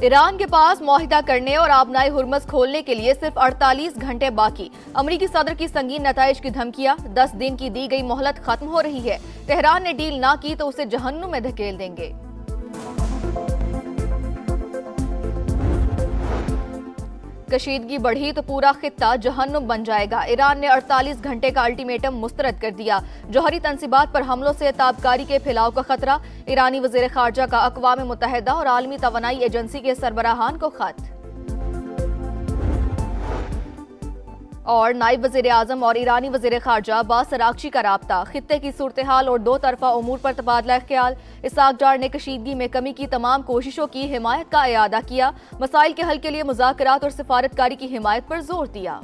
Iran के पास मुआहिदा करने और आबनाई हुर्मस खोलने के लिए सिर्फ 48 घंटे बाकी। अमरीकी सदर की संगीन नताइज की धमकियां, 10 दिन की दी गई मोहलत खत्म हो रही है। तेहरान ने डील ना की तो उसे जहन्नुम में धकेल देंगे। कशीदगी बढ़ी तो पूरा खित्ता जहन्नुम बन जाएगा। ईरान ने 48 घंटे का अल्टीमेटम मुस्तरद कर दिया। जौहरी तंसीबात पर हमलों से ताबकारी के फैलाव का खतरा। ईरानी वज़ीर ख़ारजा का अक़वाम मुत्तहिदा और आलमी तवानाई एजेंसी के सरबराहान को खत। और नायब वज़ीर आज़म और ईरानी वज़ीर ख़ारजा बासरागची का राब्ता। खित्ते की सूरत हाल और दो तरफा उमूर पर तबादला ख्याल। इसहाक डार ने कशीदगी में कमी की तमाम कोशिशों की हिमायत का इयादा किया। मसाइल के हल के लिए मुज़ाकरात और सिफारतकारी की हिमायत पर जोर दिया।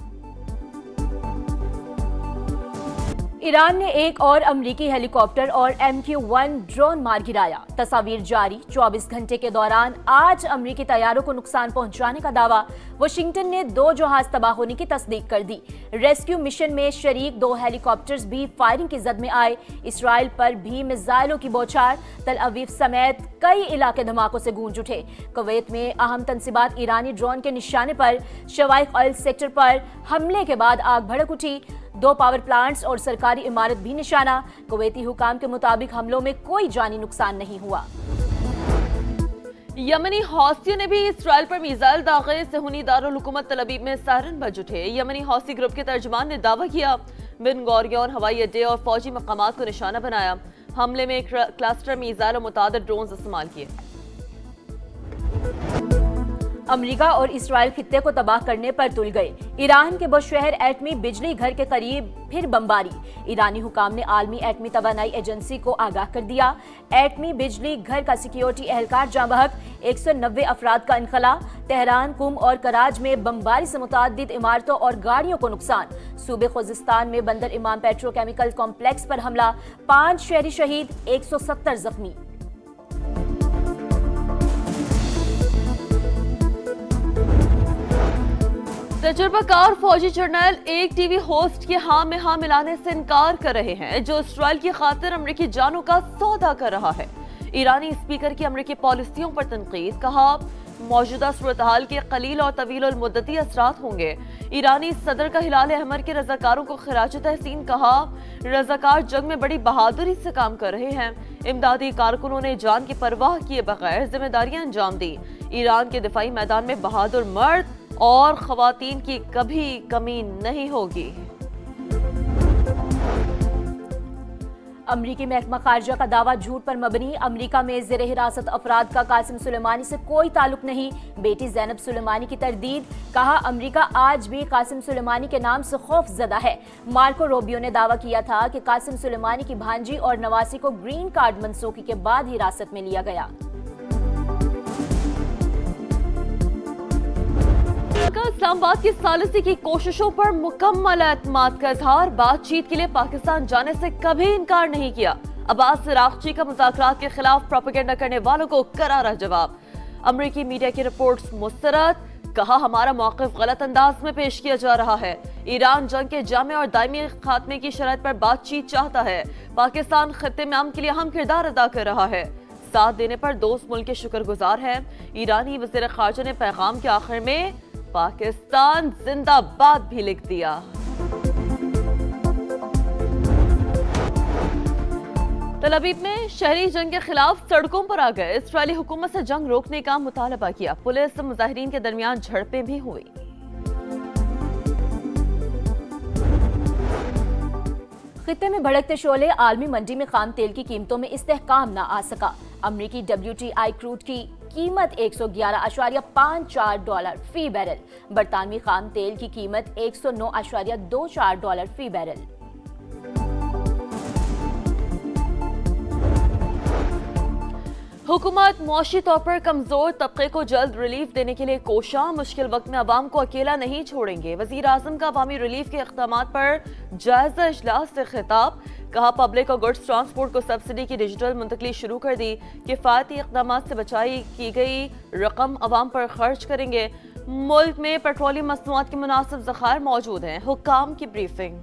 ईरान ने एक और अमरीकी हेलीकॉप्टर और MQ-1 ड्रोन मार गिराया। तस्वीर जारी। 24 घंटे के दौरान आज अमरीकी तैयारों को नुकसान पहुंचाने का दावा। वाशिंगटन ने 2 जहाज तबाह होने की तस्दीक कर दी। रेस्क्यू मिशन में शरीक 2 हेलीकॉप्टर्स भी फायरिंग की जद में आए। इसराइल पर भी मिसाइलों की बौछार। तल अवीव समेत कई इलाके धमाकों से गूंज उठे। कुवैत में अहम तंसीबात ईरानी ड्रोन के निशाने पर शवाइक ऑयल सेक्टर पर हमले के बाद आग भड़क उठी। 2 पावर प्लांट्स और सरकारी इमारत भी निशाना। कुवैती हुकाम के मुताबिक हमलों में कोई जानी नुकसान नहीं हुआ। यमनी हौसियों ने भी इसराइल पर मिसाइल दागे। सेहूनी दारुल हुकूमत तल अवीव में सायरन बज उठे। यमनी हौसी ग्रुप के तर्जमान ने दावा किया बिन गौरियन हवाई अड्डे और फौजी मकामात को निशाना बनाया। हमले में क्लस्टर मिसाइल और मुतादिद ड्रोन इस्तेमाल किए। अमेरिका और इसराइल खित्ते को तबाह करने पर तुल गए। ईरान के बुशहर एटमी बिजली घर के करीब फिर बमबारी। ईरानी हुकाम ने आलमी एटमी तवानाई एजेंसी को आगाह कर दिया। एटमी बिजली घर का सिक्योरिटी एहलकार जाँ बहक। 190 अफराद का इनखला। तेहरान, कुम और कराज में बमबारी से मुतादिद इमारतों और गाड़ियों को नुकसान। सूबे खुजिस्तान में बंदर इमाम पेट्रोकेमिकल कॉम्प्लेक्स पर हमला। 5 शहरी शहीद, 170 जख्मी। तजुर्बाकार फौजी जर्नल एक टीवी होस्ट के हाँ में हाँ मिलाने से इनकार कर रहे हैं जो इसराइल की खातिर अमरीकी जानों का सौदा कर रहा है। ईरानी स्पीकर की अमरीकी पॉलिसियों पर तनकीद। कहा मौजूदा सूरत हाल के कलील और तवील और मुद्दती असरात होंगे। ईरानी सदर का हिलाल अहमर के रजाकारों को खिराज तहसीन। कहा रजाकार जंग में बड़ी बहादुरी से काम कर रहे हैं। इमदादी कारकुनों ने जान की परवाह किए बगैर जिम्मेदारियां अंजाम दी। ईरान के दिफाई मैदान में बहादुर मर्द और खवातीन की कभी कमी नहीं होगी। अमरीकी महकमा खारजा का दावा झूठ पर मबनी। अमरीका में ज़ेर हिरासत अफराद का कासिम सुलेमानी से कोई ताल्लुक नहीं। बेटी ज़ैनब सुलेमानी की तरदीद। कहा अमरीका आज भी कासिम सुलेमानी के नाम से खौफ ज़दा है। मार्को रोबियो ने दावा किया था कि कासिम सुलेमानी की भांजी और नवासी को ग्रीन कार्ड मनसूखी के बाद हिरासत में लिया गया। इस्लामाबाद की सालिसी की कोशिशों पर मुकम्मल एतमाद का इजहार। बातचीत के लिए पाकिस्तान जाने से कभी इनकार नहीं किया। अब्बास अरागची का मुज़ाकरात के खिलाफ प्रोपेगेंडा करने वालों को करारा जवाब। अमरीकी मीडिया की रिपोर्ट्स मुस्तरद। कहा हमारा मौक़िफ़ गलत अंदाज में पेश किया जा रहा है। ईरान जंग के जामे और दायमी खात्मे की शर्त पर बातचीत चाहता है। पाकिस्तान खित्ते में अमन के लिए अहम किरदार अदा कर रहा है। साथ देने पर दोस्त मुल्क के शुक्रगुजार है। ईरानी वज़ीर ख़ारजा ने पैगाम के आखिर में पाकिस्तान जिंदाबाद भी लिख दिया। तल अवीव में शहरी जंग के खिलाफ सड़कों पर आ गए। इस्राएली हुकूमत से जंग रोकने का मुतालबा किया। पुलिस मुजाहिरीन के दरमियान झड़पें भी हुई। खित्ते में भड़कते शोले। आलमी मंडी में खाम तेल की कीमतों में इस्तेहकाम न आ सका। अमरीकी WTI क्रूड की कीमत $111.54 फी बैरल। बरतानवी खाम तेल की कीमत $109.24 फी बैरल। हुकूमत मुआशी तौर पर कमजोर तबके को जल्द रिलीफ देने के लिए कोशा। मुश्किल वक्त में अवाम को अकेला नहीं छोड़ेंगे। वजीर आजम का अवामी रिलीफ के इक़दामात पर जायजा इजलास से खिताब। कहा पब्लिक और गुड्स ट्रांसपोर्ट को सब्सिडी की डिजिटल मुंतकली शुरू कर दी। किफायती इक़दामात से बचाई की गई रकम अवाम पर खर्च करेंगे। मुल्क में पेट्रोलियम मसनूआत के मुनासिब ज़खायर मौजूद हैं। हुक्काम की ब्रीफिंग।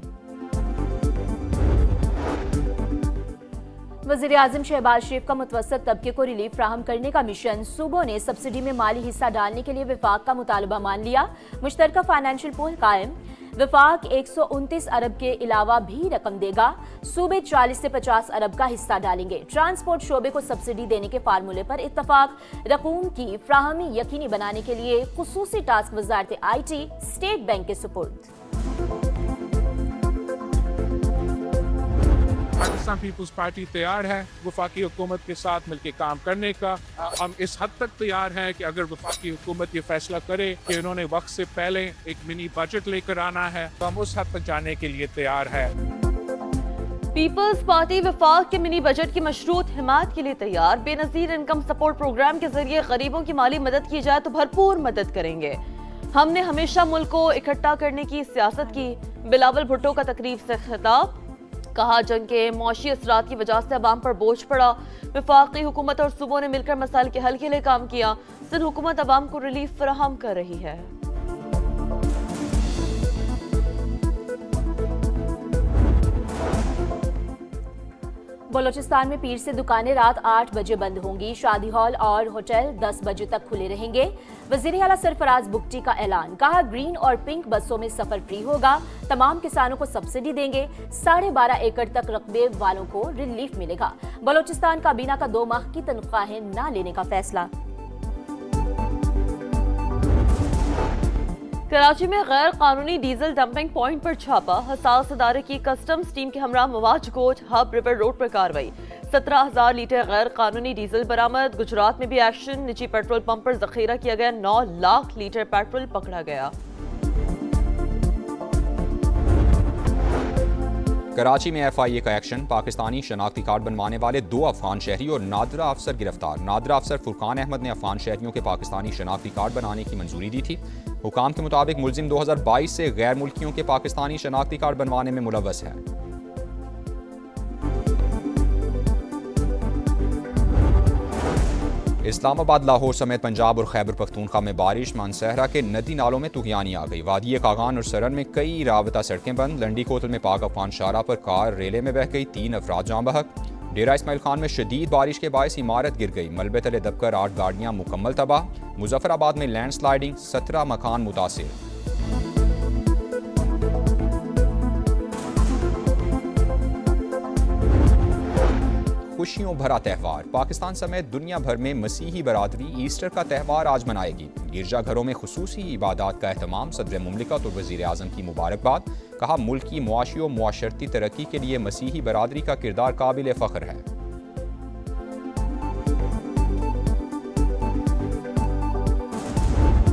वज़ीर-ए-आज़म शहबाज शरीफ का मुतवस्सत तबके को रिलीफ फ्राहम करने का मिशन, सूबों ने सब्सिडी में माली हिस्सा डालने के लिए विफाक का मुतालबा मान लिया। मुश्तरका फाइनेंशियल पूल कायम, विफाक 129 अरब के अलावा भी रकम देगा। सूबे 40 से 50 अरब का हिस्सा डालेंगे। ट्रांसपोर्ट शोबे को सब्सिडी देने के फार्मूले पर इत्तफाक, रकूम की फ्राहमी यकीनी बनाने के लिए खुसूसी टास्क वज़ारत IT स्टेट बैंक के सुपुर्द। पाकिस्तान पीपल्स पार्टी तैयार है वफाकी हुकूमत के साथ मिलकर काम करने का। हम इस हद तक तैयार हैं कि अगर वफाकी हुकूमत ये फैसला करे कि उन्होंने वक्त से पहले एक मिनी बजट लेकर आना है तो हम उस हद तक जाने के लिए तैयार है। पीपल्स पार्टी वफाक के मिनी बजट की मशरूत हिमायत के लिए तैयार। बेनजीर इनकम सपोर्ट प्रोग्राम के जरिए गरीबों की माली मदद की जाए तो भरपूर मदद करेंगे। हमने हमेशा मुल्क को इकट्ठा करने की सियासत की। बिलावल भुट्टो का तकरीब से खिताब, कहा जंग के मौशी असरात की वजह से अवाम पर बोझ पड़ा। वफाकी हुकूमत और सूबों ने मिलकर मसाइल के हल के लिए काम किया। सिंध हुकूमत अवाम को रिलीफ फराहम कर रही है। बलोचिस्तान में पीर से दुकानें रात 8 बजे बंद होंगी। शादी हॉल और होटल 10 बजे तक खुले रहेंगे। वज़ीर आला सरफराज बुगटी का ऐलान, कहा ग्रीन और पिंक बसों में सफर फ्री होगा। तमाम किसानों को सब्सिडी देंगे। 12.5 एकड़ तक रकबे वालों को रिलीफ मिलेगा। बलोचिस्तान काबीना का 2 माह की तनख्वाहें न लेने का फैसला। कराची में गैर कानूनी डीजल डंपिंग पॉइंट पर छापा। हसास इदारे की कस्टम्स टीम के हमरा मवाज कोच हब रिवर रोड पर कार्रवाई। 17,000 लीटर गैर कानूनी डीजल बरामद। गुजरात में भी एक्शन। निजी पेट्रोल पंप पर जखीरा किया गया 9 लाख लीटर पेट्रोल पकड़ा गया। कराची में FIA का एक्शन। पाकिस्तानी शनाख्ती कार्ड बनवाने वाले 2 अफगान शहरी और नादरा अफसर गिरफ्तार। नादरा अफसर फुरकान अहमद ने अफगान शहरियों के पाकिस्तानी शनाख्ती कार्ड बनाने की मंजूरी दी थी। हुकाम के मुताबिक मुलजिम 2022 से गैर मुल्कियों के पाकिस्तानी शनाख्ती कार्ड बनवाने में मुलव्वस है। इस्लामाबाद, लाहौर समेत पंजाब और खैबर पख्तूनख्वा में बारिश। मानसहरा के नदी नालों में तूफानी आ गई। वादी कागान और सरन में कई राबता सड़कें बंद। लंडी कोतल में पाक अफगान शाहरा पर कार रेले में बह गई। 3 अफराद जाँ बहक। डेरा इस्माइल खान में शदीद बारिश के बायस इमारत गिर गई। मलबे तले दबकर 8 गाड़ियाँ मुकम्मल तबाह। मुजफ्फराबाद में लैंड स्लाइडिंग, 17 मकान मुतासिर। खुशियों भरा त्यौहार। पाकिस्तान समेत दुनिया भर में मसीही बरादरी ईस्टर का त्यौहार आज मनाएगी। गिरजाघरों में खुसूसी इबादत का एहतमाम। सदर मुमलिकत और वज़ीर आज़म की मुबारकबाद। कहा मुल्क की मुआशी और मुआशरती तरक्की के लिए मसीही बरादरी का किरदार काबिल फ़ख्र है।